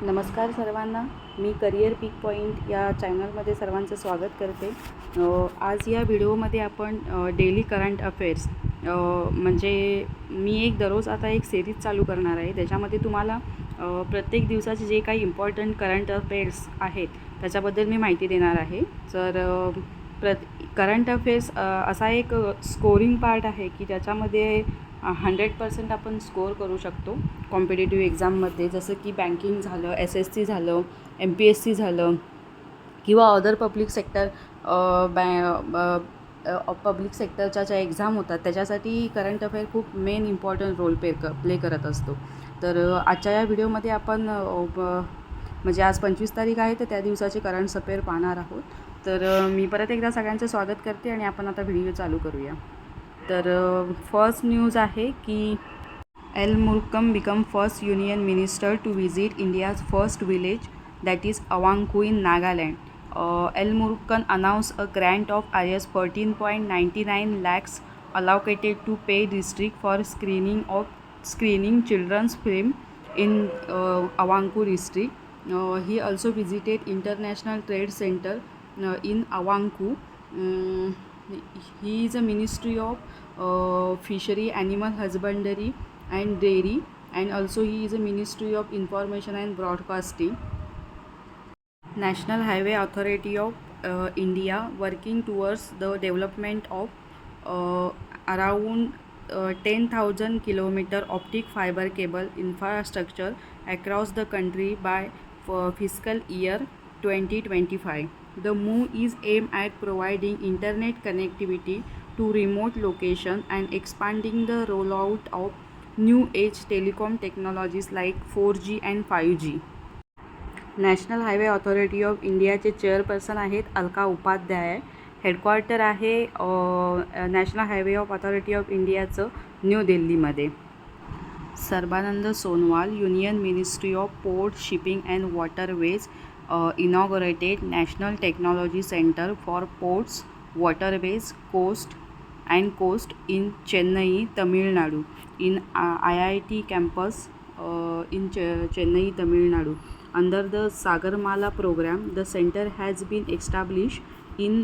नमस्कार सर्वांना. मी career peak point या चॅनलमध्ये सर्वांचं स्वागत करते. आज या व्हिडिओमध्ये आपण डेली करंट अफेअर्स म्हणजे मी दररोज आता एक सिरीज चालू करणार आहे. त्याच्यामध्ये तुम्हाला प्रत्येक दिवसाचे जे काही इम्पॉर्टंट करंट अफेअर्स आहेत त्याच्याबद्दल मी माहिती देणार आहे. तर करंट अफेअर्स असा एक स्कोरिंग पार्ट आहे की ज्याच्यामध्ये 100% आपण स्कोअर करू शकतो कॉम्पिटेटिव्ह एक्झाममध्ये. जसं की बँकिंग झालं, SSC झालं, MPSC झालं किंवा अदर पब्लिक सेक्टर पब्लिक सेक्टरच्या ज्या एक्झाम होतात त्याच्यासाठी करंट अफेअर खूप मेन इम्पॉर्टंट रोल प्ले करत असतो. तर आजच्या या व्हिडिओमध्ये आपण म्हणजे आज 25 तारीख आहे तर त्या दिवसाचे करंट अफेअर पाहणार आहोत. तर मी परत एकदा सगळ्यांचं स्वागत करते आणि आपण आता व्हिडिओ चालू करूया. तर फर्स्ट न्यूज आहे की L Murugan become first union minister to visit India's first village that is Avankhu in Nagaland. L Murugan announce a grant of IS 14.99 lakhs allocated to pay district for screening children's film in Awanku district. He also visited International Trade Center in Awanku. He is a Ministry of Fishery, Animal Husbandry and Dairy, and also he is a Ministry of Information and Broadcasting. National Highway Authority of India working towards the development of around 10,000 kilometer optic fiber cable infrastructure across the country by fiscal year 2025. The move is aimed at providing internet connectivity to remote locations and expanding the rollout of new age telecom technologies like 4G and 5G. National highway authority of इंडियाचे chairperson आहेत Alka Upadhyay. Headquarter आहे national highway of authority of इंडियाचं new दिल्लीमध्ये. Sarbananda Sonowal, union ministry of port, shipping and waterways inaugurated National Technology Center for Ports, Waterways, Coast in Chennai, Tamil Nadu, in IIT campus in Chennai, Tamil Nadu. Under the Sagarmala program, the center has been established in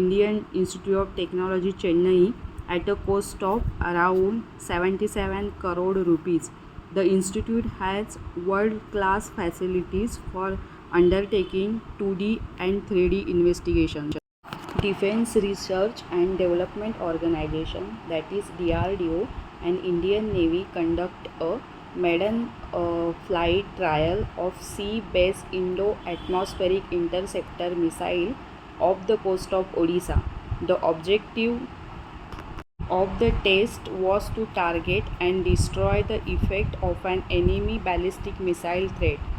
Indian Institute of Technology, Chennai, at a cost of around 77 crore rupees. The institute has world-class facilities for undertaking 2D and 3D investigation. Defense Research and Development Organization, that is DRDO, and Indian Navy conduct a maiden flight trial of sea-based Indo-atmospheric interceptor missile off the coast of Odisha. The objective of the test was to target and destroy the effect of an enemy ballistic missile threat.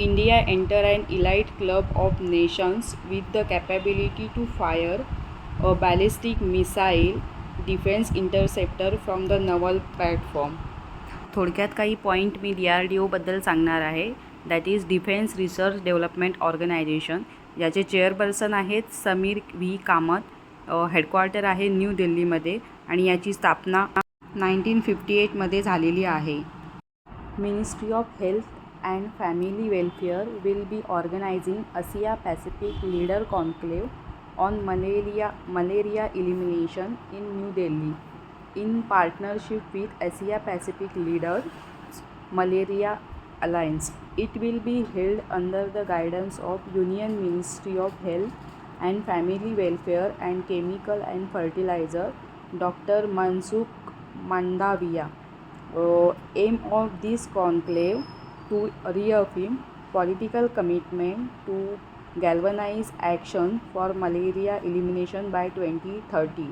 India enter an elite club of nations with the capability to fire a ballistic missile defense interceptor from the naval platform. थोडक्यात काही point मी DRDOबद्दल सांगणार आहे. That is defence research development organisation. याचे chairperson आहेत Sameer V Kamat. Headquarter आहे new दिल्लीमध्ये आणि याची स्थापना 1958मध्ये झालेली आहे. Ministry of health and Family Welfare will be organizing Asia Pacific Leader Conclave on malaria elimination in New Delhi in partnership with Asia Pacific Leaders Malaria Alliance. It will be held under the guidance of Union Ministry of Health and Family Welfare and Chemical and Fertilizer, Dr. Mansukh Mandaviya. Aim of this conclave to reaffirm political commitment to galvanize action for malaria elimination by 2030.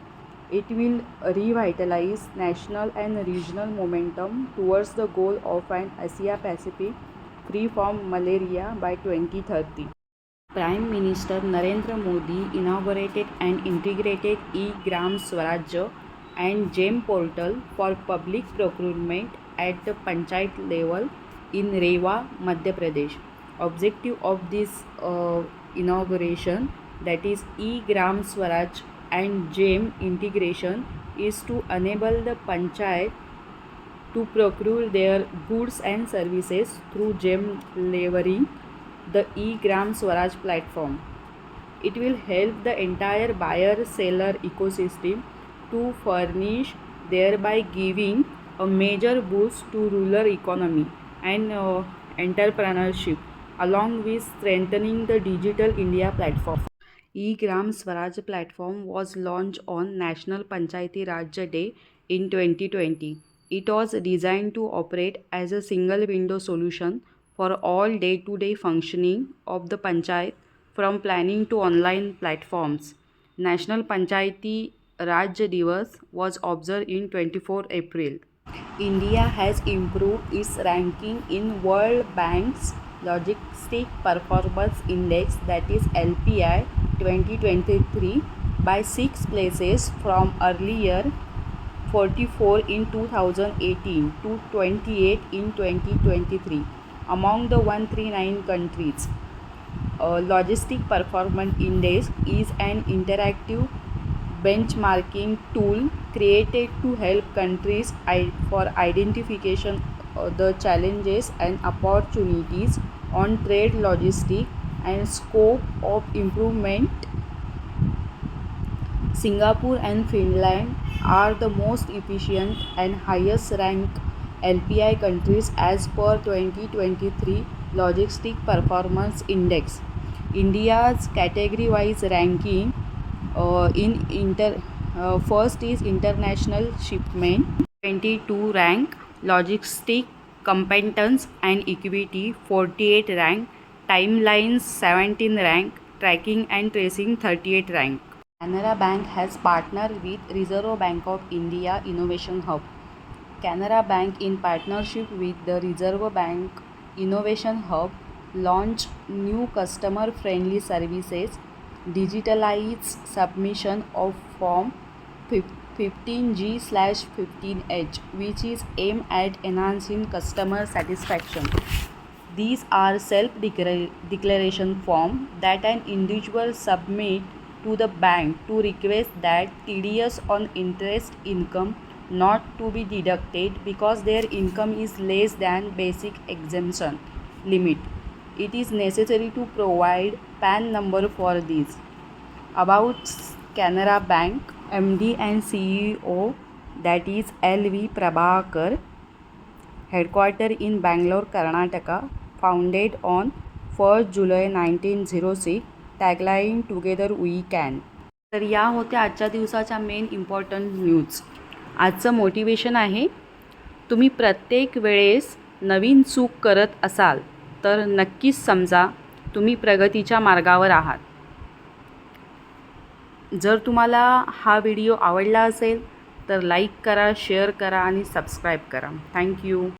It will revitalize national and regional momentum towards the goal of an Asia Pacific free from malaria by 2030. Prime Minister Narendra Modi inaugurated an integrated e-Gram Swaraj and GEM portal for public procurement at the Panchayat level in Rewa, Madhya Pradesh. Objective of this inauguration, that is e-Gram Swaraj and GEM integration, is to enable the Panchayat to procure their goods and services through GEM levering the eGram Swaraj platform. It will help the entire buyer-seller ecosystem to furnish, thereby giving a major boost to rural economy and entrepreneurship, along with strengthening the Digital India platform. E-Gram Swaraj platform was launched on National Panchayati Raj Day in 2020. It was designed to operate as a single window solution for all day-to-day functioning of the panchayat, from planning to online platforms. National Panchayati Raj Divas was observed in 24 April. India has improved its ranking in World Bank's Logistic Performance Index, that is LPI 2023, by 6 places from earlier 44 in 2018 to 28 in 2023 among the 139 countries. Logistic Performance Index is an interactive benchmarking tool created to help countries for identification the challenges and opportunities on trade, logistics, and scope of improvement. Singapore and Finland are the most efficient and highest ranked LPI countries as per 2023 Logistic Performance Index. India's category-wise ranking first is international shipment, 22 rank, logistic competence and equity, 48 rank, timelines, 17 rank, tracking and tracing, 38 rank. Canara Bank has partnered with Reserve Bank of India Innovation Hub. Canara Bank, in partnership with the Reserve Bank Innovation Hub, launched new customer-friendly services, digitalized submission of Form 15G/15H, which is aimed at enhancing customer satisfaction. These are self-declaration forms that an individual submit to the bank to request that TDS on interest income not to be deducted because their income is less than basic exemption limit. It is necessary to provide PAN number for this. About Canara Bank, MD and CEO, that is LV Prabhakar, headquartered in Bangalore, Karnataka, founded on 1 July 1906, tagline together we can. तर या होत्या आजच्या दिवसाच्या main important news. आजचं motivation आहे, तुम्ही प्रत्येक वेळेस नवीन चूक करत असाल तर नक्कीच समजा तुम्ही प्रगतीच्या मार्गावर आहात. जर तुम्हाला हा व्हिडिओ आवडला असेल तर लाईक करा, शेअर करा आणि सबस्क्राईब करा. थँक्यू.